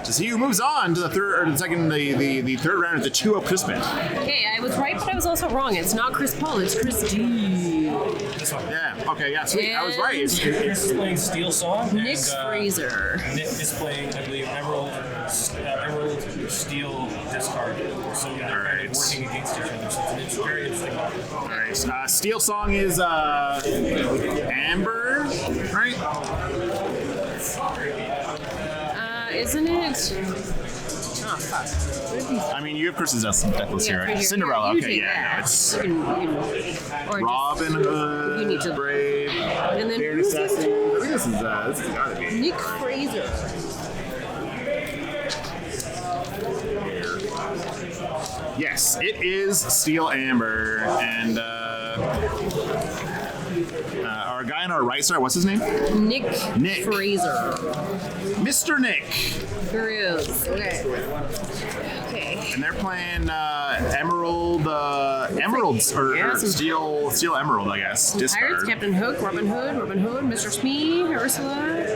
So he moves on to the third round at the 2-up Chris bit. Okay, I was right, but I was also wrong. It's not Chris Paul, it's Chris D. This one. Yeah. Okay. Yeah. Sweet. I was right. Chris is playing Steel Song. Nick Fraser. Nick is playing, I believe, Emerald Steel Discard. So they're kind of working against each other. So it's very interesting. All right. Steel Song is Amber, right? Isn't it? Oh, fuck. I mean, you have Chris's necklace here, right? Here. Cinderella. You Okay. take Yeah. that. No, it's or Robin Hood. You need to- Brave. And then Bare who's this Necessity. one? I think this is gotta be. Nick Fraser. Yes, it is Steel Amber, and our guy on our right, sorry, what's his name? Nick Fraser. Mr. Nick. Here he is. Okay. And they're playing Emeralds, or Steel Emerald, I guess. Discard. Pirates, Captain Hook, Robin Hood, Mr. Smee, Ursula.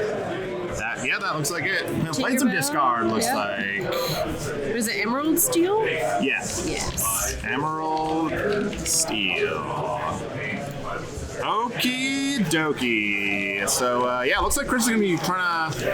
That looks like it. Played some discard, looks like. Is it Emerald Steel? Yeah. Yes. Emerald Steel. Okie dokie. So, it looks like Chris is going to be trying to,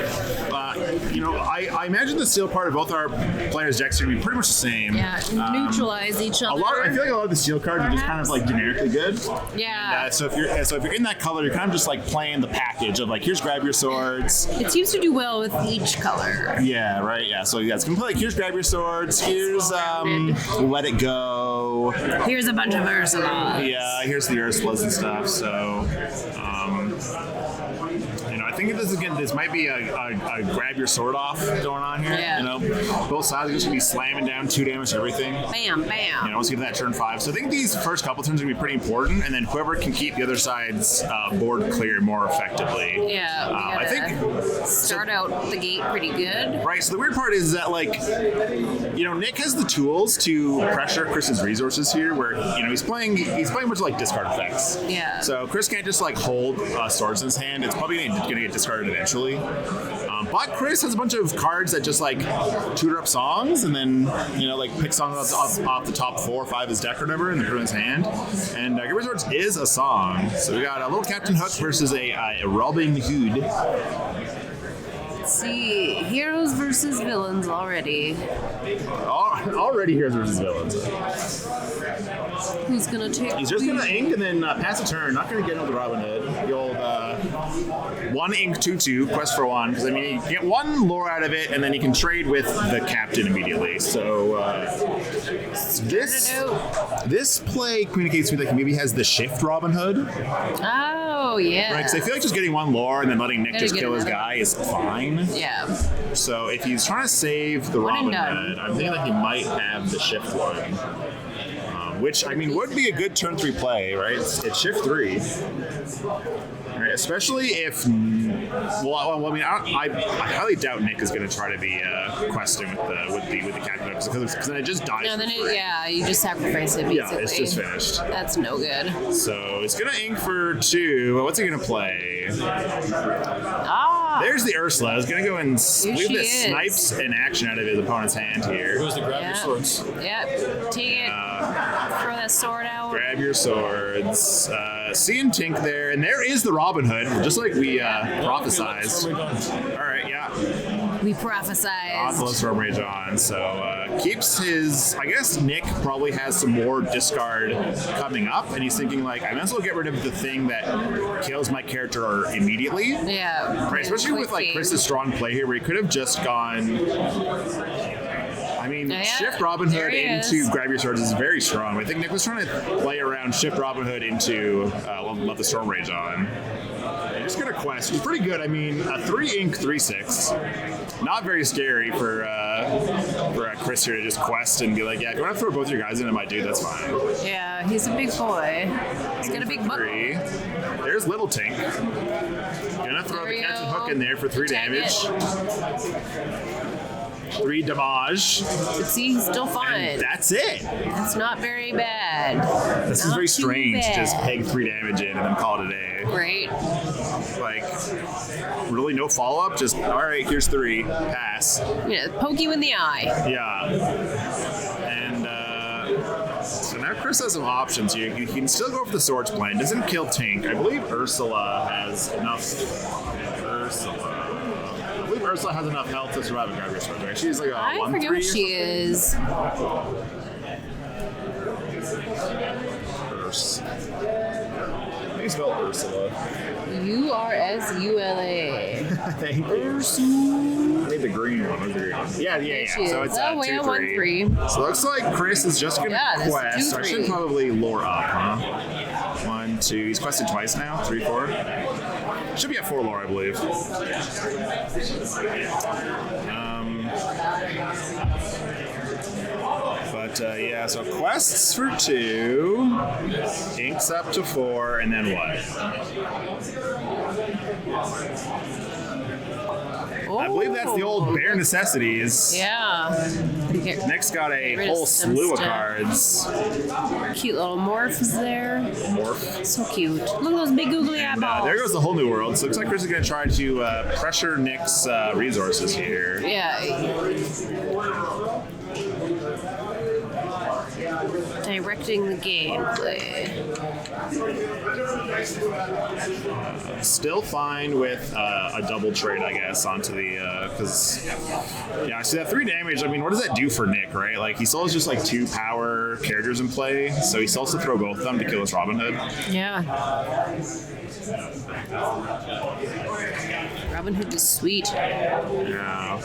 I imagine the steel part of both our players' decks are going to be pretty much the same. Yeah, neutralize each other. I feel like a lot of the steel cards are just kind of like generically good. Yeah. And, so if you're in that color, you're kind of just like playing the package of like, here's grab your swords. It seems to do well with each color. Yeah, right. Yeah. So it's gonna play like, here's grab your swords. Here's let it go. Here's a bunch of Ursula. Yeah, here's the Ursulas and stuff. So, I think this might be a grab your sword off going on here. Yeah. Both sides are just gonna be slamming down 2 damage to everything. Bam, bam. Once you get to that turn 5. So I think these first couple turns are gonna be pretty important, and then whoever can keep the other side's board clear more effectively. Yeah, I think start out the gate pretty good. Right. So the weird part is that Nick has the tools to pressure Chris's resources here, where he's playing much like discard effects. Yeah. So Chris can't just hold swords in his hand. It's probably going to get discarded eventually. But Chris has a bunch of cards that just tutor up songs, and then pick songs off the top 4 or 5 of his deck or whatever, and then put it in his hand. And Grab Your Swords is a song. So we got a little Captain Hook versus a Robin Hood. Let's see, heroes versus villains already. Already heroes versus villains. Who's gonna take? He's just gonna ink and then pass a turn. Not gonna get into the Robin Hood. The old 1 ink 2/2 quest for 1. Because you get 1 lore out of it, and then you can trade with the captain immediately. So this play communicates to me that he maybe has the shift Robin Hood. Oh yeah. Right. Because I feel like just getting 1 lore and then letting Nick just kill his guy is fine. Yeah. So if he's trying to save the Robin Hood, I'm thinking that he might have the shift one. Which, would be a good turn 3 play, right? It's shift 3. Right? Especially if... I highly doubt Nick is going to try to be questing with the captain, because then it just dies. No, then you just sacrifice it, basically. Yeah, it's just finished. That's no good. So it's going to ink for 2. What's he going to play? There's the Ursula. Is going to go and leave the snipes an action out of his opponent's hand here. Goes to grab your swords. Yep. Take it. Throw that sword out. Grab your swords. See and Tink there. And there is the Robin Hood, just like we prophesized. All right, yeah. We prophesized. The Storm Rage on. So keeps his... I guess Nick probably has some more discard coming up, and he's thinking, I might as well get rid of the thing that kills my character immediately. Yeah. Right, especially with Chris's strong play here, where he could have just gone... Shift Robin Hood into Grab Your Swords is very strong. I think Nick was trying to play around Shift Robin Hood into let the Storm Rage on. Just gonna quest. It's pretty good. A 3 ink 3/6. Not very scary for Chris here to just quest and be like, yeah, if you want to throw both your guys into my dude, that's fine. Yeah, he's a big boy. He's got a big butt. There's Little Tink. Gonna throw the Captain Hook in there for 3 damage. 3 damage. But see, he's still fine. And that's it. That's not very bad. This is Not very too strange. bad. Just peg 3 damage in and then call it a day. Right. Like, really no follow-up? Just, all right, here's 3. Pass. Yeah, poke you in the eye. Yeah. And so now Chris has some options. You can still go for the Swords plan. Doesn't kill Tink. I believe Ursula has enough. I believe Ursula has enough health to survive a Graveyard Sword, right? She's like a 1-3 I forget what she is. How do you spell Ursula? Ursula. Thank you. Ursula. I need the green one. Where's the green one? Yeah. She So is. it's Oh, yeah, 2-3. 1-3. So it looks like Chris is just gonna Yeah, this is quest. So I 2-3. should probably lore up, huh? 1, 2. He's quested twice now. 3, 4. Should be at 4 lore, I believe. But yeah, so quests for 2, inks up to 4, and then what? I believe that's the old bare necessities. Yeah. Nick's got a Get rid of whole some slew of stuff. cards. Cute little morphs there. Morph. So cute. Look at those big googly And, eyeballs. there goes the whole new world. So it looks like Chris is going to try to pressure Nick's resources here. Yeah. Directing the gameplay. Still fine with a double trade, I guess, onto the because yeah, I see that 3 damage. I mean, what does that do for Nick, right? Like he still has just like 2 power characters in play, so he still has to throw both of them to kill his Robin Hood. Yeah. Robin Hood is sweet. Yeah.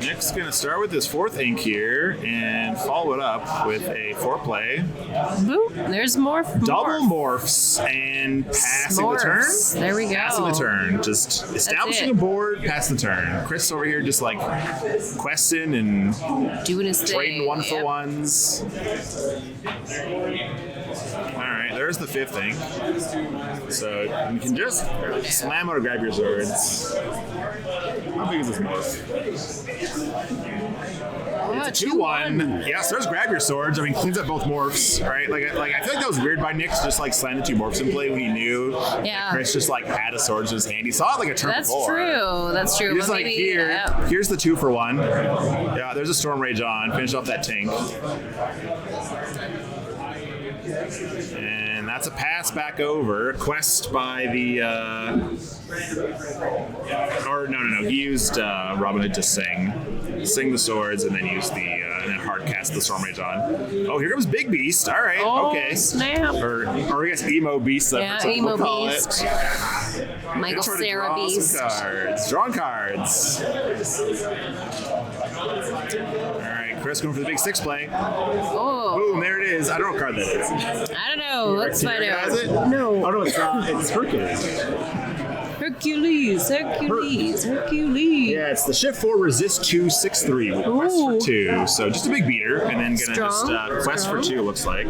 Nick's gonna start with his 4th ink here and follow it up with a 4-play. Boo. There's more. Double morphs and passing the turn. Morphs. There we go. Passing the turn. Just establishing it. a board, pass the turn. Chris over here just like questing and Doing his thing. trading 1-for-1s. Yep. Alright, there's the 5th ink. So you can just slam out or grab your swords. How big is this morph? It's a 2-1. Yes, there's grab your swords. I mean, cleans up both morphs, right? Like I feel like that was weird by Nick to just like slam the 2 morphs in play when he knew that Chris just like had a sword in his hand. He saw it like a turn before. That's true. He's But like, maybe, here's the 2-for-1. Yeah, there's a Storm Rage on. Finish off that Tink. And that's a pass back over. Quest by the or no. He used Robin Hood to sing the swords, and then used the and then hard cast the Storm Rage on. Oh, here comes Big Beast. All right, okay. Snap. Or I guess Emo Beast. Emo call Beast. It. Michael Try to Sarah draw Beast. some cards. Drawing cards. All right, Chris going for the big 6 play. Oh. Boom, there it is. I don't know what card that is. I don't know. Let's find Has out. it? No. Oh no, it's Hercules. Hercules. Yeah, it's the Shift 4 Resist 2 6-3 with Quest for 2. So just a big beater, and then gonna just Quest for 2 looks like.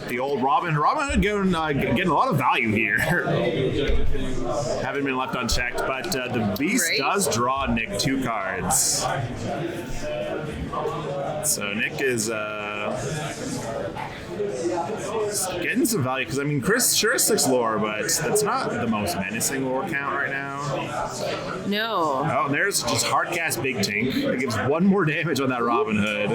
The old Robin Hood getting a lot of value here. Haven't been left unchecked, but the Beast does draw Nick 2 cards. So Nick is getting some value, because I mean Chris sure has 6 lore, but that's not the most menacing lore count right now. No. Oh, and there's just hardcast Big Tink. It gives 1 more damage on that Robin Hood.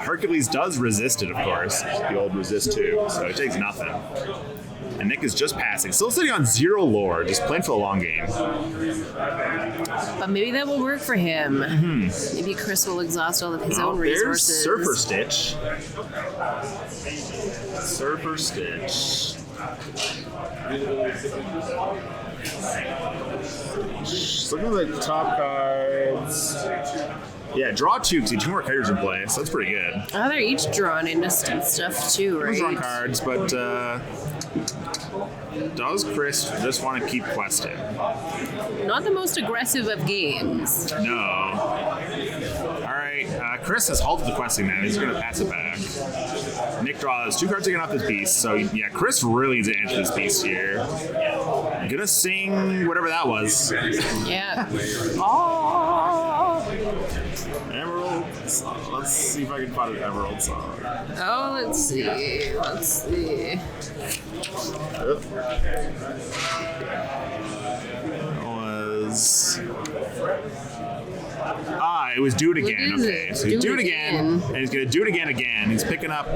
Hercules does resist it, of course, the old resist 2, so it takes nothing. And Nick is just passing, still sitting on 0 lore, just playing for the long game. But maybe that will work for him. Mm-hmm. Maybe Chris will exhaust all of his own resources. There's Surfer Stitch. Surfer Stitch. Just looking at the top cards. Yeah, draw 2 because you have 2 more characters in play, so that's pretty good. Oh, they're each drawn into stuff too, right? Drawn cards, but does Chris just want to keep questing? Not the most aggressive of games. No. All right, Chris has halted the questing now. He's going to pass it back. Nick draws 2 cards again off this beast. So, yeah, Chris really needs to answer this beast here. Gonna sing whatever that was. Yeah. Oh. Emerald song. Let's see if I can find an Emerald song. Oh, let's see. It was Do It Again. Okay, so do it again, and he's gonna do it again. He's picking up.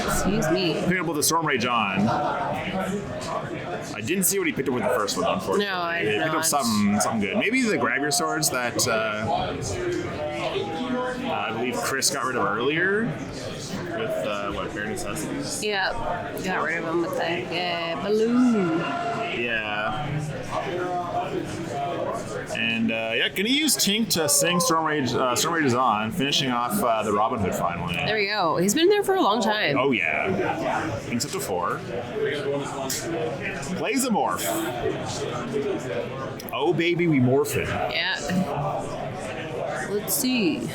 Excuse me. Picking up with the Storm Rage on. I didn't see what he picked up with the first one, unfortunately. No, I He picked up something good. Maybe the Grab Your Swords that I believe Chris got rid of earlier with Bare Necessities. Yeah, got rid of him with that balloon. Yeah. And gonna use Tink to sing Storm Rage is on, finishing off the Robin Hood finally. There we go. He's been there for a long time. Oh yeah. Tink's up to 4. Plays a morph. Oh baby, we morphin'. Yeah. Let's see.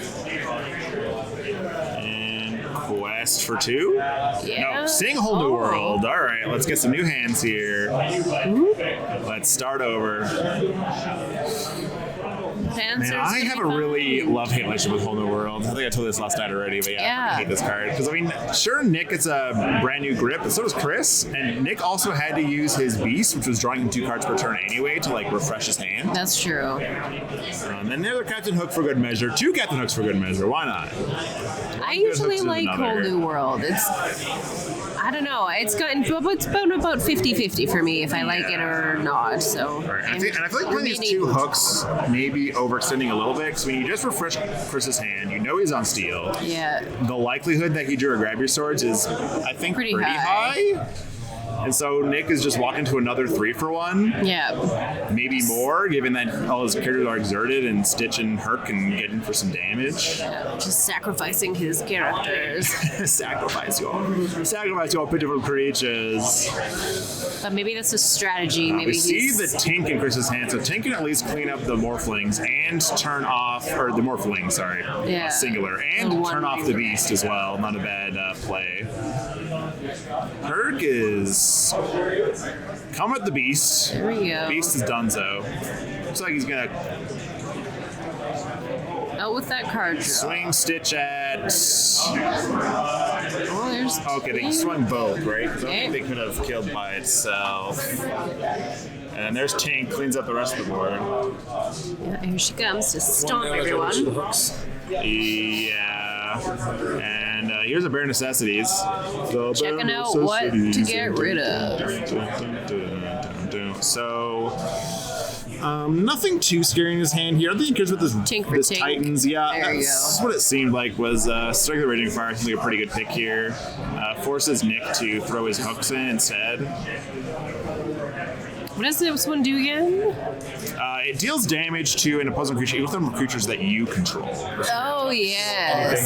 And quest for 2? Yeah. No, sing Whole New World. All right, let's get some new hands here. Let's start over. Man, I have a really love-hate relationship with Whole New World. I think I told you this last night already, but yeah. I hate this card. Because, I mean, sure, Nick gets a brand new grip, but so does Chris. And Nick also had to use his Beast, which was drawing him 2 cards per turn anyway, to, like, refresh his hand. That's true. And then the other Captain Hook for good measure. 2 Captain Hooks for good measure. Why not? I usually like Whole New World. I don't know. It's been about 50-50 for me if I like it or not. So, right. I feel like playing these 2 hooks maybe overextending a little bit, because when you just refresh Chris's hand, you know he's on steel. Yeah. The likelihood that he drew a Grab Your Swords is, I think, pretty high. And so Nick is just walking to another 3-for-1. Yeah. Maybe more, given that all his characters are exerted and Stitch and Herc can get in for some damage. Yeah, just sacrificing his characters. Sacrifice your pitiful creatures. But maybe that's a strategy. Maybe we see the Tink in Chris's hand, so Tink can at least clean up the Morphlings and turn off, or the Morphling, sorry, singular, and turn off the Beast as well. Not a bad play. Herc is come with the Beast. There we go. Beast is donezo. Looks like he's gonna with that card draw. Swing Stitch at. Oh, there's. Okay, they swung both, right? Because I don't think they could have killed by itself. And then there's Tink, cleans up the rest of the board. Yeah, here she comes to stomp everyone. Yeah. And here's a Bare Necessities. Checking out what to get rid of. So, nothing too scary in his hand here. I think he goes with this Titans. Yeah, that's what it seemed like. Was Strike the Raging Fire. I think a pretty good pick here. Forces Nick to throw his hooks in instead. What does this one do again? It deals damage to an opposing creature, even from creatures that you control. Oh, yes.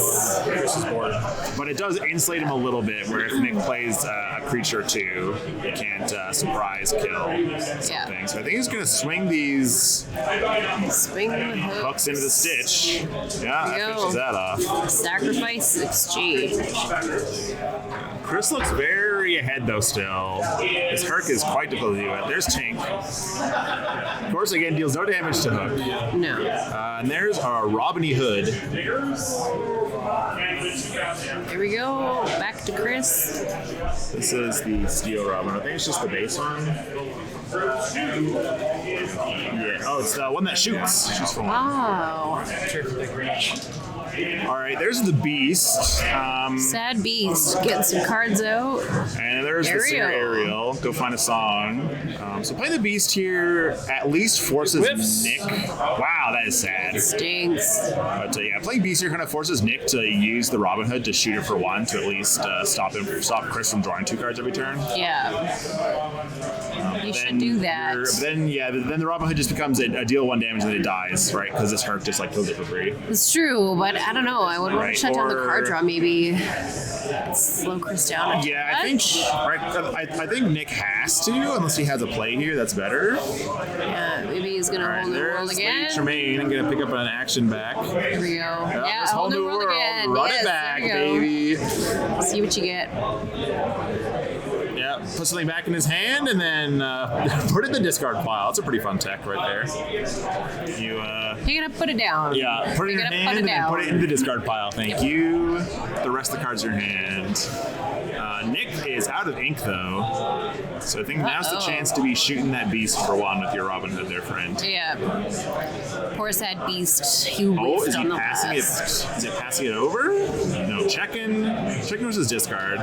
But it does insulate him a little bit, where if Nick plays a creature or 2, he can't surprise kill something. Yeah. So I think he's going to swing these hooks into the Stitch. Yeah, that finishes that off. Sacrifice exchange. Chris looks very ahead, though, still. His Herc is quite difficult to do it. There's Tink. Of course, again, deals no damage to Hook. No. And there's our Robin Hood. Here we go. Back to Chris. This is the Steel Robin. I think it's just the base one. Yeah. Oh, it's the one that shoots. Wow. All right, there's the Beast. Sad Beast. Getting some cards out. And there's the singer Ariel. Go find a song. So playing the Beast here at least forces Nick. Wow, that is sad. Stinks. But yeah, playing Beast here kind of forces Nick to use the Robin Hood to shoot it for 1 to at least stop Chris from drawing 2 cards every turn. Yeah. we should do that. Then the Robin Hood just becomes a deal 1 damage and then it dies, right? Because this Herc just like kills it for free. It's true, but I don't know. I would want to shut down the card draw, maybe. Slow Chris down. Yeah, I think Nick has to, unless he has a play here that's better. Yeah, maybe he's gonna hold the world again. Tremaine, I'm gonna pick up an action back. Here we go. Yeah, whole new world again. Run it back, baby. See what you get. Yeah, put something back in his hand and then put it in the discard pile. It's a pretty fun tech right there. You pick it up, put it down. Yeah, put it in your hand and then put it in the discard pile. Thank you. The rest of the cards are in your hand. Nick is out of ink though, so I think now's the chance to be shooting that beast for 1 with your Robin Hood there, friend. Yeah. Poor sad beast. He is he passing it? Is it passing it over? No, checking versus discard.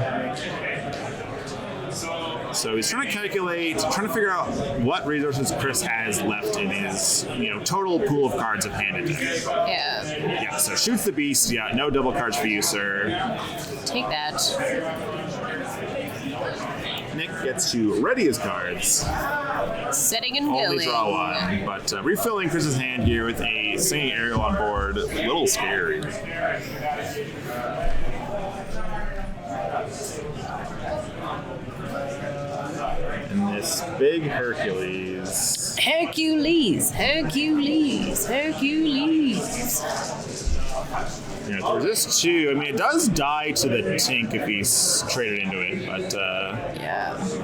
So he's trying to figure out what resources Chris has left in his, total pool of cards of handed. Yeah. Yeah, so shoots the beast. Yeah, no double cards for you, sir. Take that. Nick gets to ready his cards. Setting and Only going. draw 1, but refilling Chris's hand here with a Singing Ariel on board, a little scary. And this big Hercules. Hercules. There's this too. I mean, it does die to the Tink if he's traded into it, but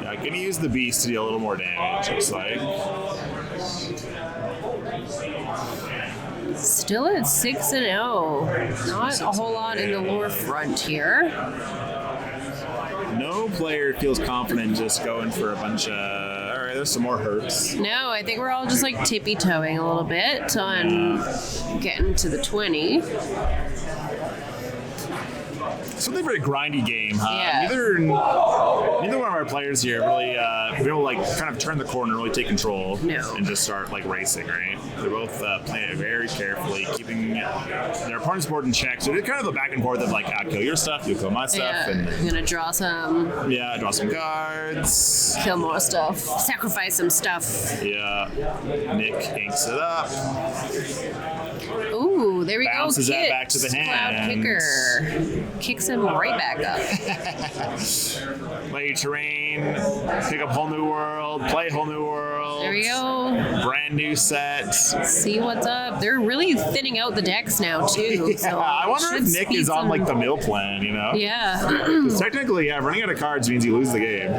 I can use the beast to deal a little more damage, looks like. Still at 6-0. Not a whole lot in the lore front here. No player feels confident just going for a bunch of... All right, there's some more Hercs. No, I think we're all just like tippy-toeing a little bit on getting to the 20. Something very grindy game, huh? Yeah. Neither one of our players here really be able to kind of turn the corner, really take control, and just start racing, right? They're both playing it very carefully, keeping their opponent's board in check. So it's kind of a back and forth of I'll kill your stuff, you kill my stuff, and I'm gonna draw some. Yeah, draw some cards. Kill more stuff. Sacrifice some stuff. Yeah. Nick inks it up. Ooh, there we Bounces go. That back to the hand. Cloud Kicker. Kicks him right back up. Play terrain. Pick up Whole New World. Play Whole New World. There we go. Brand new set. See what's up. They're really thinning out the decks now, too. Yeah, so I wonder if Nick is on the mill plan, Yeah. Because technically, running out of cards means you lose the game.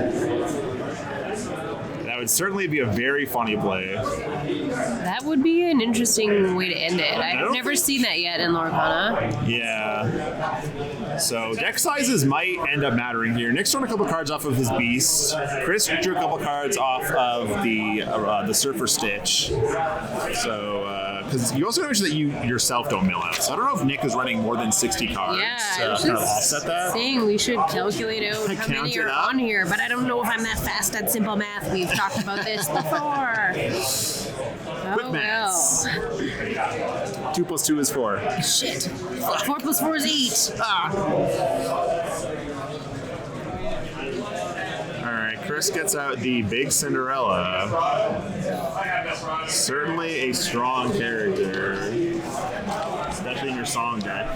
That would certainly be a very funny play. That would be an interesting way to end it. I've never seen that yet in Lorcana. Yeah. So deck sizes might end up mattering here. Nick's thrown a couple cards off of his Beast. Chris drew a couple cards off of the Surfer Stitch. So, because you also notice that you yourself don't mill out. So I don't know if Nick is running more than 60 cards. Yeah, I was kind of offset that. Saying we should calculate out how many are on here, but I don't know if I'm that fast at simple math. We've talked about this before. Quick maths. Well. 2 + 2 is 4. Shit. 4 + 4 is 8. Alright, Chris gets out the Big Cinderella. Certainly a strong character, especially in your song deck.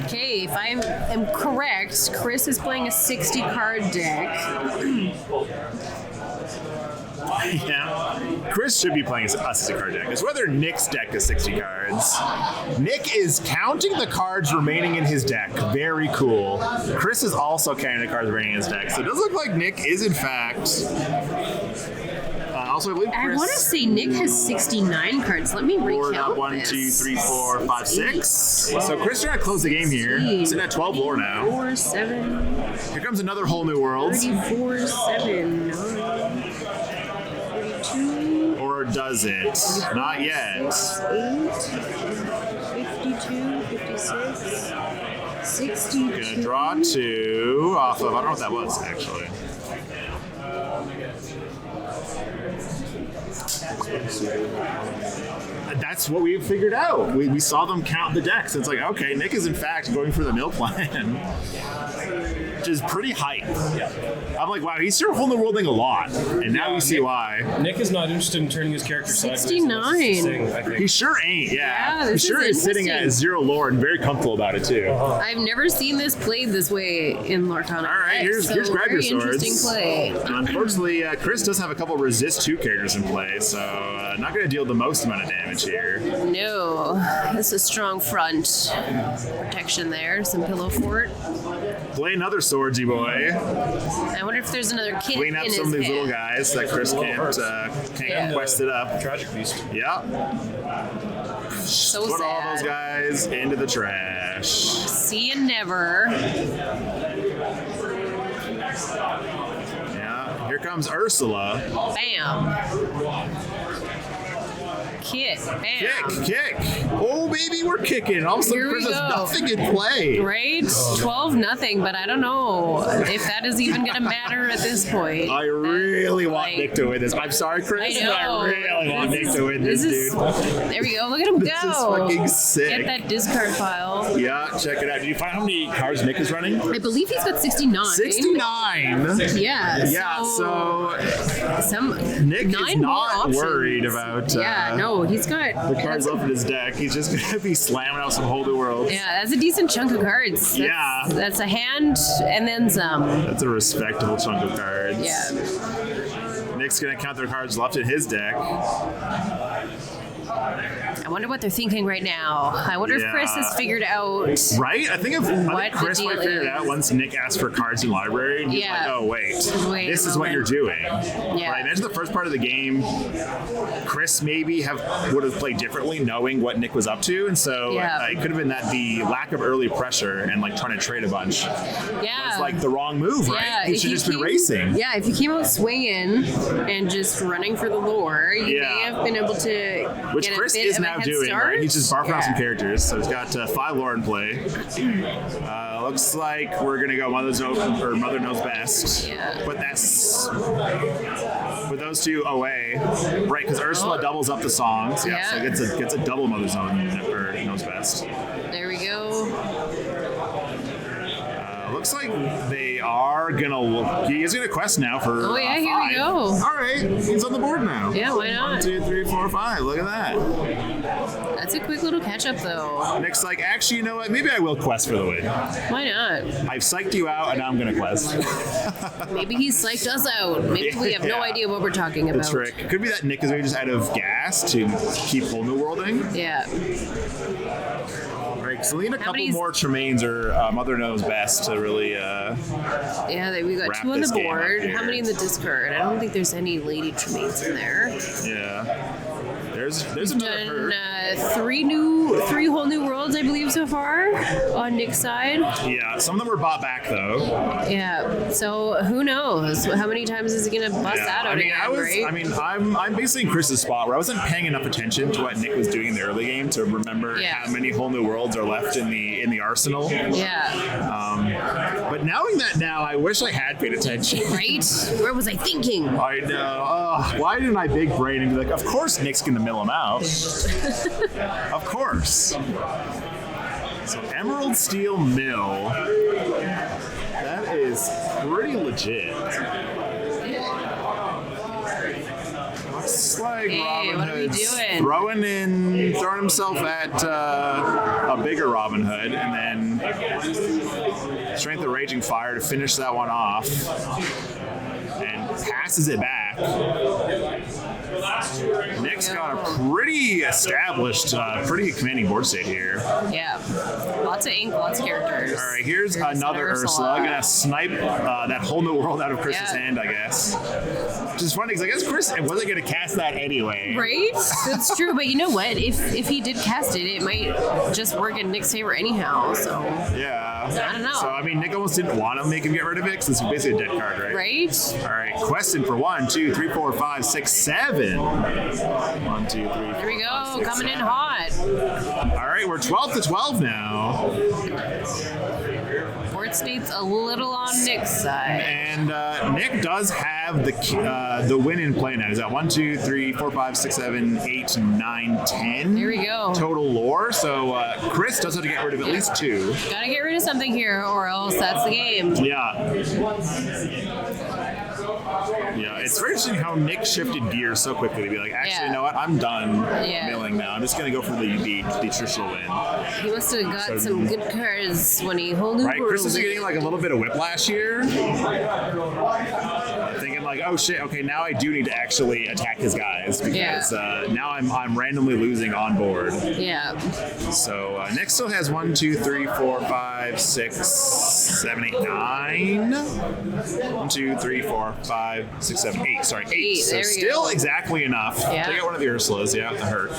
Okay, if I am correct, Chris is playing a 60-card deck. Yeah. Chris should be playing a 60-card deck. It's whether Nick's deck is 60 cards. Nick is counting the cards remaining in his deck. Very cool. Chris is also counting the cards remaining in his deck. So it does look like Nick is, in fact... also, I believe Chris... I want to say Nick has 69 cards. Let me recount 1, 2, 3, 4, 5, 6. So Chris trying to close the game here. Sitting at 12 lore now. 4, 7. Here comes another Whole New World. 34, 7, 9, 32. Or does it? Not yet. 8, 52, 56, 62. Gonna draw 2 off of... I don't know what that was, actually. That's what we figured out. We saw them count the decks. It's like, okay, Nick is in fact going for the mill plan. which is pretty hype. I'm like, wow, he's sure holding the world thing a lot, and now we see why. Nick is not interested in turning his character sideways. 69. I think. He sure ain't, Yeah, he this sure is is sitting at interesting. 0 lore and very comfortable about it too. I've never seen this played this way in Lorcana. All right, here's grab your very interesting swords. play. Unfortunately, Chris does have a couple resist 2 characters in play, so not going to deal the most amount of damage here. No, this is strong front protection there. Some pillow fort. Play another swordsy boy. I wonder if there's another kid Clean up in some his of these hand. little guys that Chris can't Yeah. quest it up. Tragic Beast. Yeah. So Put sad. all those guys into the trash. See you never. Yeah. Here comes Ursula. Bam. Kick. Bam. Kick. Oh, baby, we're kicking. All of a sudden, Here we Chris has go. nothing in play. Right? 12-0 but I don't know if that is even going to matter at this point. I really want Like- Nick to win this. I'm sorry, Chris, I but I know. really want Nick to win this, dude. There we go. Look at him This go. is fucking sick. Get that discard file. Yeah, check it out. Did you find out how many cards Nick is running? I believe he's got 69. 69. Yeah. Yeah, so some Nick 9 is more not options. worried about Yeah, no, he's got the cards left in his deck. He's just going to be slamming out some whole new worlds. Yeah, that's a decent chunk of cards. That's a hand and then some. That's a respectable chunk of cards. Yeah. Nick's going to count their cards left in his deck. I wonder what they're thinking right now. I wonder if Chris has figured out. Right? I think What Chris the might deal figure it is. out once Nick asks for cards in library. And he's Yeah. like, oh, wait. This a is what you're moment. doing. Yeah. Right? Imagine the first part of the game, Chris maybe would have played differently knowing what Nick was up to. And so Yeah. it could have been that the lack of early pressure and like trying to trade a bunch Yeah. was like the wrong move, right? Yeah, He if should you have just been came- racing. Yeah, if you came out swinging and just running for the lure, you Yeah. may have been able to Which get Chris a bit is of a now head doing, start. right? He's just barfing out some Yeah. characters. So he's got 5 lore in play. Looks like we're going to go Mother Knows Best. Yeah. But that's... Put those two away. Right, because Ursula doubles up the songs. Yeah, so Yeah. it gets a double Mother's Knows Best. There we go. Looks like they are gonna. He is gonna quest now for. Oh, yeah, here 5. we go. All right, he's on the board now. Yeah, why not? 1, 2, 3, 4, 5. Look at that. That's a quick little catch up, though. Nick's like, actually, you know what? Maybe I will quest for the win. Why not? I've psyched you out, and now I'm gonna quest. Maybe he's psyched us out. Maybe we have no Yeah. idea what we're talking The about. trick could be that Nick is maybe just out of gas to keep whole new worlding. Yeah. Right, so we need a couple many- more Tremaines or Mother Knows Best to really. Yeah, we got Wrap 2 on this the game up board. here. How many in the discard? I don't think there's any Lady Tremaines in there. Yeah. There's another her. Done 3 whole new worlds, I believe, so far on Nick's side. Yeah, some of them were bought back though. Yeah. So who knows? How many times is he gonna bust that out again? Right? I'm basically in Chris's spot where I wasn't paying enough attention to what Nick was doing in the early game to remember Yeah. how many whole new worlds are left in the arsenal. Yeah. But knowing that now, I wish I had paid attention. Right? Where was I thinking? I know. Why didn't I big brain and be like, of course Nick's gonna mill him out. Of course. So Emerald Steel Mill. That is pretty legit. Looks like Hey, Robin what are we Hood's doing? throwing himself at a bigger Robin Hood, and then Strength of Raging Fire to finish that one off, and passes it back. Nick's got a pretty established, pretty commanding board state here. Yeah. Lots of ink, lots of characters. All right, here's another Ursula. Gonna snipe that whole new world out of Chris's Yeah. hand, I guess. Which is funny because I guess Chris wasn't gonna cast that anyway. Right? That's true, but you know what? If he did cast it, it might just work in Nick's favor anyhow, so. Yeah. I don't know. So I mean, Nick almost didn't want to make him get rid of it because it's basically a dead card, right? Right? All right, question for 1, 2, 3, 4, 5, 6, 7. 1, 2, 3, 4, There we 5, go, 6, coming in 7. hot. All right, we're 12 to 12 now. Board that states a little on Nick's side. And Nick does have the win in play now. He's at 1, 2, 3, 4, 5, 6, 7, 8, 9, 10. There we go. Total lore. So Chris does have to get rid of at least 2. Gotta get rid of something here, or else that's the game. Yeah. Yeah, it's very interesting how Nick shifted gears so quickly to be like, actually, you know what? I'm done milling now. I'm just going to go for the traditional win. He must have got some good cards when he holding. Right, Chris is getting like a little bit of whiplash here. Thinking like, oh shit, okay, now I do need to actually attack his guys because now I'm randomly losing on board. Yeah. So Nick still has 1, 2, 3, 4, 5, 6, 7, 8, 9. 1, 2, 3, 4, 5, 6, 7, 8. Sorry, 8. So still exactly enough. Yeah. Take out one of the Ursulas, the hurt.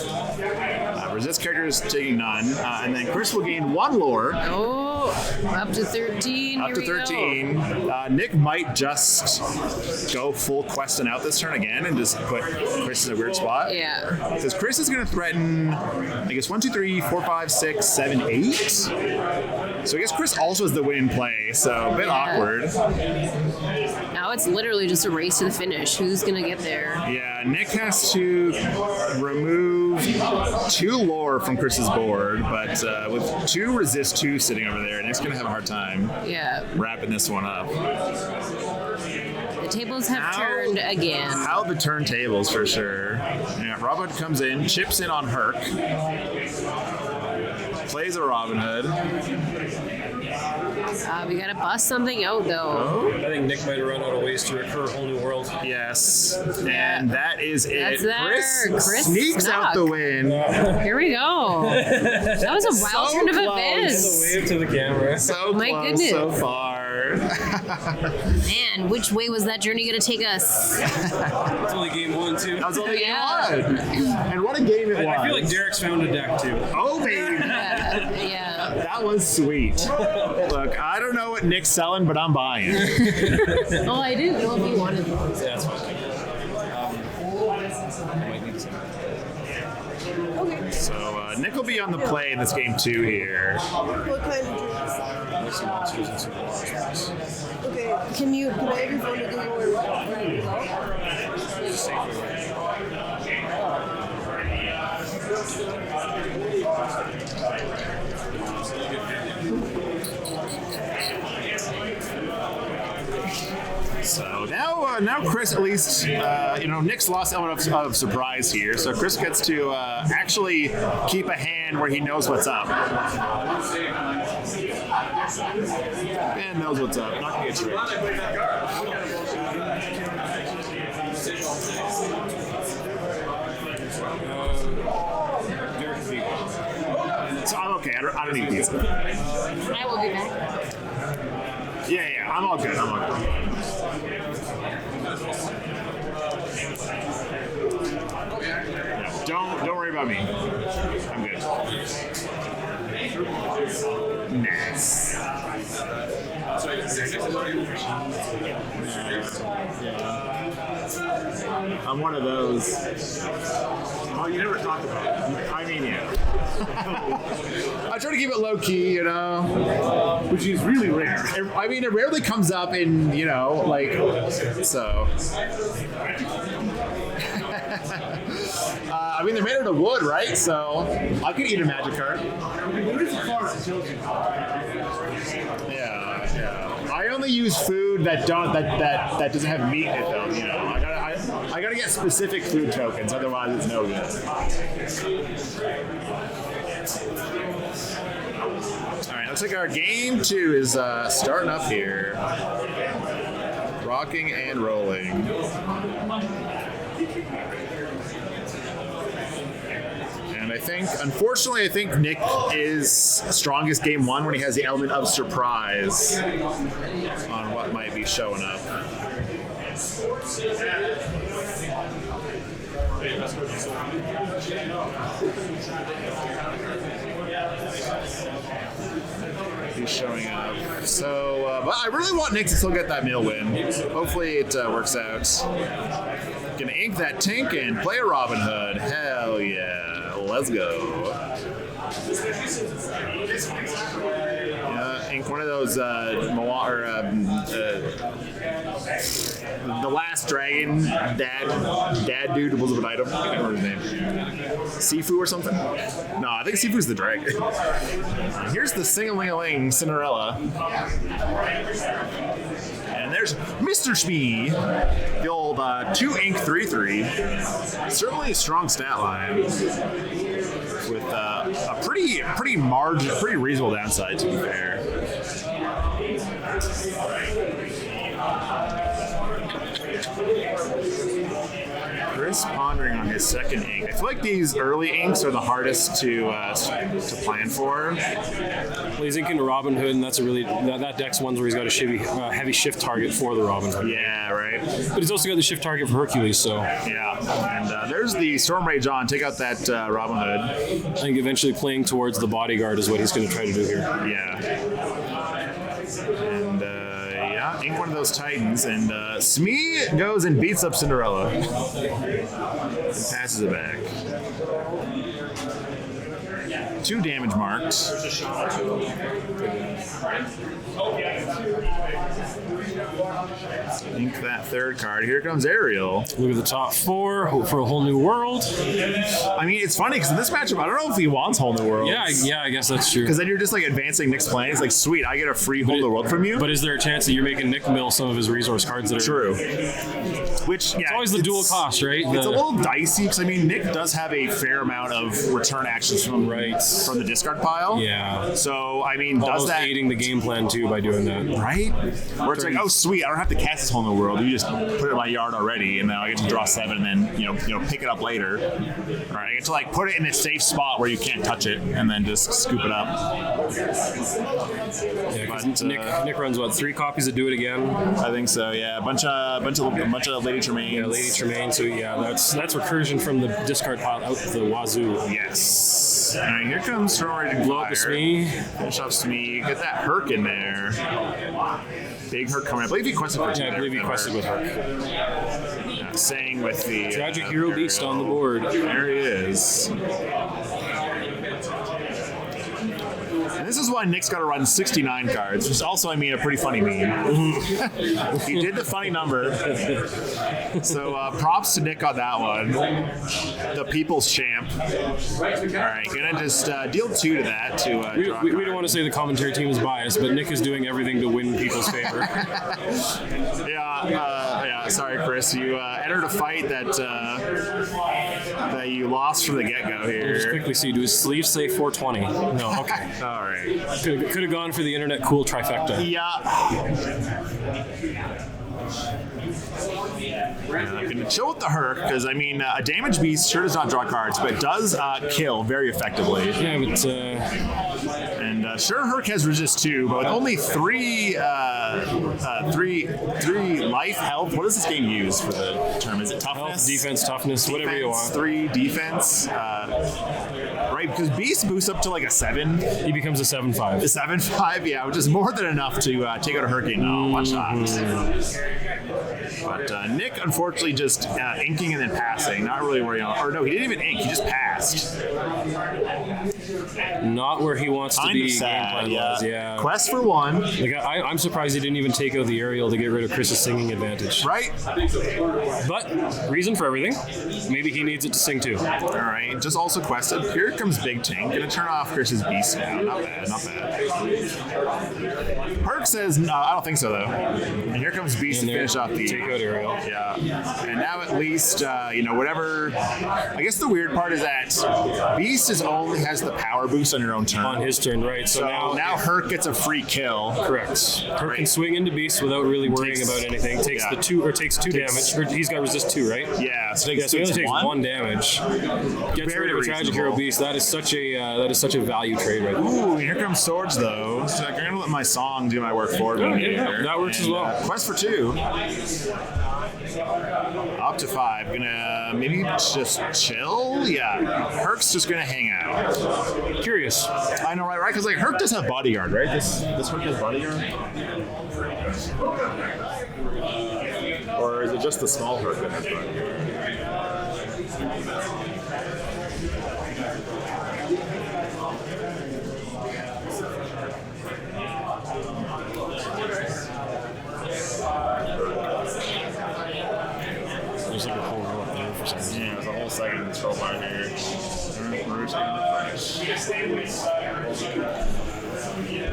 Resist characters taking none. And then Chris will gain 1 lore. Oh, up to 13. Up to 13. Nick might just go full questing out this turn again and just put Chris in a weird spot. Yeah. Because Chris is going to threaten, I guess, 1, 2, 3, 4, 5, 6, 7, 8. So I guess Chris also has the win in play, so a bit awkward. Now it's literally just a race to the finish. Who's going to get there? Yeah, Nick has to remove 2 lore from Chris's board, but with 2 resist 2 sitting over there, Nick's going to have a hard time wrapping this one up. The tables have turned again. How the turntables for sure. Yeah, Robin Hood comes in, chips in on Herc, plays a Robin Hood. We gotta bust something out though. I think Nick might have run out of ways to recur a whole new world. Yes, and that is it. Chris sneaks out the win. Here we go. That was a wild turn of events. Wave to the camera. So My close, goodness. so far. Man, which way was that journey gonna take us? It's only game 1, too. That was only game 1. And what a game it was. I feel like Derek's found a deck, too. Oh, baby. Yeah. That was sweet. Look, I don't know what Nick's selling, but I'm buying. Oh, I didn't know if you wanted them. Yeah, that's fine. I might need some. Okay. So Nick will be on the play in this game 2 here. What kind of drinks? Like some monsters and some monsters. Okay, can I have your phone to do more? Just safely. So now Chris at least, Nick's lost element of surprise here. So Chris gets to actually keep a hand where he knows what's up. And knows what's up. Not gonna get tricked. So I'm okay. I don't need pizza. I will be back. Yeah, I'm all good. Don't worry about me. I'm good. Nice. I'm one of those. Oh, you never talk about it. I mean, yeah. I try to keep it low key, which is really rare. I mean, it rarely comes up in, so. I mean, they're made out of wood, right? So I could eat a magic card. Yeah. I only use food that doesn't have meat in it, though. I gotta get specific food tokens, otherwise it's no good. All right, looks like our game 2 is starting up here. Rocking and rolling. And unfortunately, I think Nick is strongest game 1 when he has the element of surprise on what might be showing up. He's showing up. So, but I really want Nick to still get that mill win. Hopefully it works out. Gonna ink that Tink and play a Robin Hood. Hell yeah. Let's go. ink one of those the last dragon dad dude was an item. I can't remember his name. Sifu or something? No, I think Sifu's the dragon. Here's the sing-a-ling-a-ling Cinderella. And there's Mr. Smee, the old 2 ink 3/3. Certainly a strong stat line with a pretty reasonable downside, to be fair. Chris pondering on his second ink. I feel like these early inks are the hardest to plan for. Well, he's inking to Robin Hood, and that's that deck's ones where he's got a heavy shift target for the Robin Hood. Yeah, right. But he's also got the shift target for Hercules, so. Yeah, and there's the Storm Rage on. Take out that Robin Hood. I think eventually playing towards the bodyguard is what he's going to try to do here. Yeah. And ink one of those Titans, and Smee goes and beats up Cinderella. And passes it back. 2 damage marks. Ink that third card. Here comes Ariel. Look at the top 4, hope for a whole new world. I mean, it's funny because in this matchup, I don't know if he wants whole new world. Yeah, I guess that's true. Because then you're just like advancing Nick's plan. It's like, sweet, I get a free whole new world from you. But is there a chance that you're making Nick mill some of his resource cards that are true? Which, yeah, it's always the dual cost, right? It's a little dicey because I mean, Nick does have a fair amount of return actions from the discard pile. Yeah. So I mean, Almost does that aiding the game plan too by doing that? Right? Where it's like, oh sweet, I don't have to cast this whole new world. You just put it in my yard already, and then I get to draw 7, and then you know pick it up later. Right? I get to like put it in a safe spot where you can't touch it, and then just scoop it up. Yeah, but, Nick runs what, 3 copies of Do It Again? I think so. Yeah, a bunch of Lady Tremaine. Yeah, Lady Tremaine. So yeah, that's recursion from the discard pile out the wazoo. Yes. All right, here comes Storm Rage. Blow up the Smee. Finish off Smee. Get that Herc in there. Big Herc coming. I believe he quested for 2. Yeah, I believe he quested with Herc. Saying with the Tragic Hero Beast on the board. There he is. And this is why Nick's got to run 69 cards, which is also, I mean, a pretty funny meme. He did the funny number. So props to Nick on that one. The people's champ. All right, gonna just deal 2 to that to draw we don't want to say the commentary team is biased, but Nick is doing everything to win people's favor. Yeah, sorry, Chris. You entered a fight that you lost from the get-go here. Just quickly see, do his sleeves say 420? No, okay. All right. Could have gone for the internet cool trifecta. Yeah. I'm going to chill with the Herc because, I mean, a damage beast sure does not draw cards, but it does kill very effectively. Yeah, but... And sure, Herc has resist 2, but with only 3 life, health. What does this game use for the term? Is it toughness? Health, defense, toughness, whatever you want. 3 defense. Right, because beast boosts up to like a 7. He becomes a 7/5. A 7/5, yeah, which is more than enough to take out a Hurricane. No, watch that. But Nick, unfortunately, just inking and then passing. Not really where he... Or no, he didn't even ink. He just passed. Not where he wants to be. Sad, yeah. Quest for 1. Like I'm surprised he didn't even take out the aerial to get rid of Chris's singing advantage. Right. But reason for everything. Maybe he needs it to sing too. All right. Just also quested. Here comes Big Tank. Gonna turn off Chris's beast now. Not bad. Not bad. Herc says, no, I don't think so though. And here comes Beast to finish off the... Take out aerial. Yeah. And now at least, whatever... I guess the weird part is that Beast only has the power boost on your own turn. On his turn, right. So now Herc gets a free kill. Correct. Herc can swing into Beast without really worrying about anything. Takes 2 damage. Or he's got resist 2, right? Yeah. So he only takes 1 damage. Gets rid of a Tragic Hero Beast. That is such a value trade right there. Ooh, here comes Swords though. So I'm gonna let my song do my work for me. Yeah, that works as well. Quest for 2. Up to 5. Gonna maybe just chill. Yeah. Herc's just gonna hang out. Curious. I know, right? Because like Herc does have bodyguard, right? This Herc has bodyguard. Or is it just the small Herc that has bodyguard? There's like a whole row up there for some reason. Yeah, there's a whole second scroll bar here.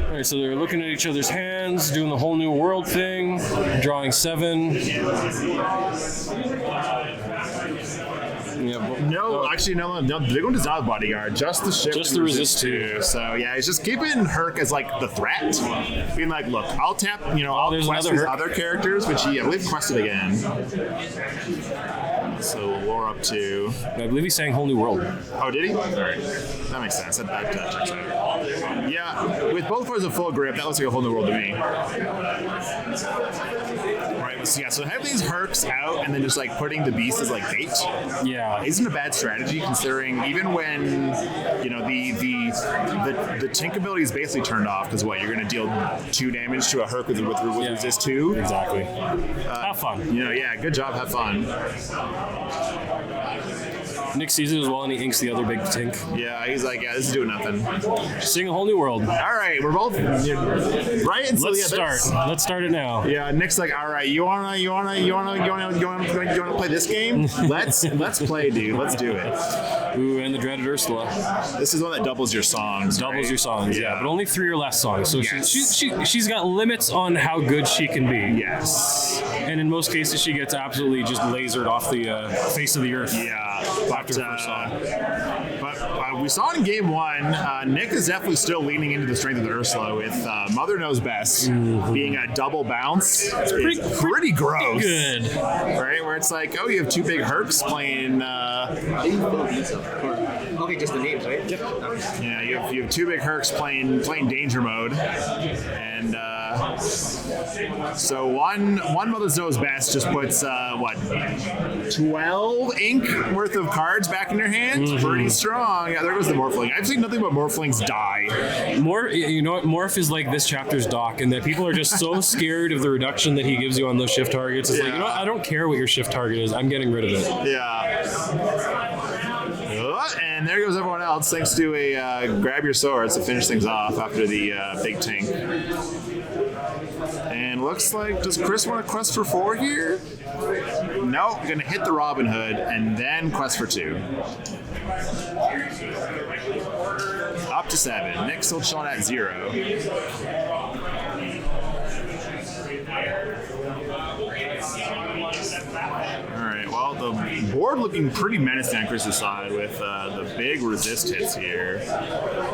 All right, so they're looking at each other's hands, doing the whole new world thing, drawing 7. Yeah, No, actually, no. The big one does not have bodyguard. Just the shift. Just and the resist 2. So yeah, it's just keeping Herc as like the threat, being like, look, I'll tap. I'll there's quest another these Herc. other characters, which I believe quested again. So we're up to. I believe he's saying whole new world. Oh, did he? All right, that makes sense. That checks out. Yeah, with both fours of full grip, that looks like a whole new world to me. Right. So having these Hercs out and then just like putting the beast as like bait. Yeah. Isn't a bad strategy considering even when the Tink ability is basically turned off because what you're going to deal 2 damage to a Herc with resist 2. Exactly. Have fun. Yeah, good job. Have fun. Nick sees it as well and he inks the other big tink. Yeah, he's like, yeah, this is doing nothing. Seeing a whole new world. All right, we're both right. And so, Let's start. Let's start it now. Yeah, Nick's like, all right, you wanna play this game? Let's play, dude. Let's do it. Ooh, and the dreaded Ursula. This is one that doubles your songs. Doubles right? your songs, yeah, but only 3 or less songs. So Yes. she's got limits on how good she can be. Yes. And in most cases, she gets absolutely just lasered off the face of the earth. Yeah. After her first song. But we saw in game 1, Nick is definitely still leaning into the strength of the Ursula with Mother Knows Best being a double bounce. It's pretty gross. Good. Right? Where it's like, oh, you have 2 big Hercs playing. Okay, just the names, right? Yep. Yeah, you have 2 big Hercs playing danger mode. And so one Mother Knows Best just puts 12 ink worth of cards back in your hands. Pretty strong. Yeah, there goes the Morphling. I've seen nothing but Morphlings die. You know what? Morph is like this chapter's doc, and that people are just so scared of the reduction that he gives you on those shift targets. It's like, you know what? I don't care what your shift target is. I'm getting rid of it. Yeah. And there goes everyone else, thanks to a grab your swords to finish things off after the big tank. And looks like, does Chris want to quest for 4 here? No, gonna hit the Robin Hood and then quest for 2. Up to 7. Nick's still chilling at 0. Alright, well, the board looking pretty menacing on Chris's side with the big resist hits here.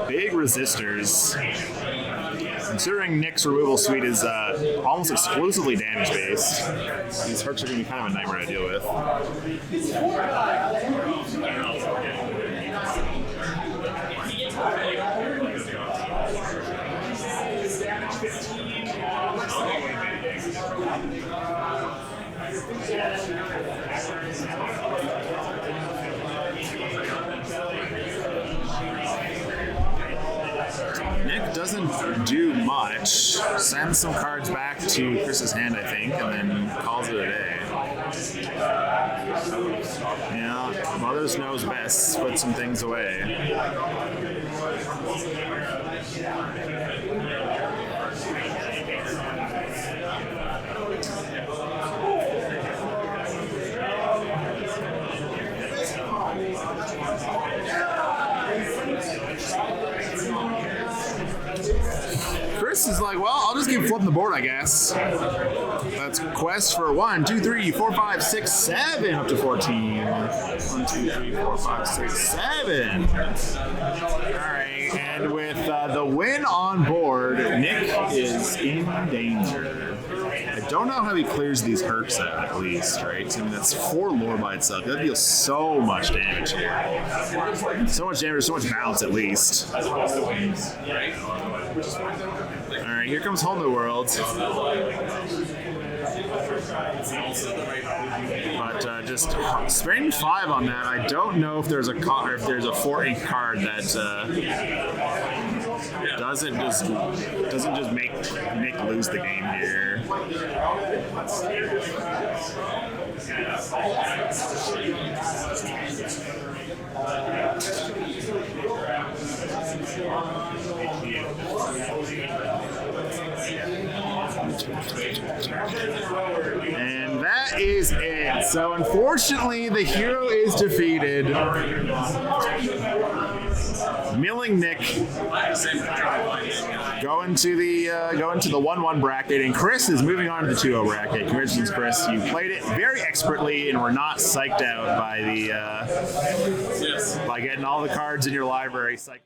Big resistors. Considering Nick's removal suite is almost exclusively damage based, these Hercs are going to be kind of a nightmare to deal with. Nick doesn't do much. Sends some cards back to Chris's hand, I think, and then calls it a day. Yeah, Mother's Knows Best. Put some things away. Chris is like, well, I'll just keep flipping the board, I guess. That's quest for 1, 2, 3, 4, 5, 6, 7, up to 14. 1, 2, 3, 4, 5, 6, 7. All right, and with the win on board, Nick is in danger. I don't know how he clears these Hercs out, at least, right? I mean, that's 4 lore by itself. That deals so much damage here. So much damage, so much balance, at least. Alright, here comes Whole New World. But just spending 5 on that, I don't know if there's a 4-ink card that doesn't just make Nick lose the game here. And that is it. So unfortunately, the hero is defeated. Milling Nick going to the 1-1 bracket, and Chris is moving on to the 2-0 bracket. Congratulations, Chris. You played it very expertly and were not psyched out by the by getting all the cards in your library psyched.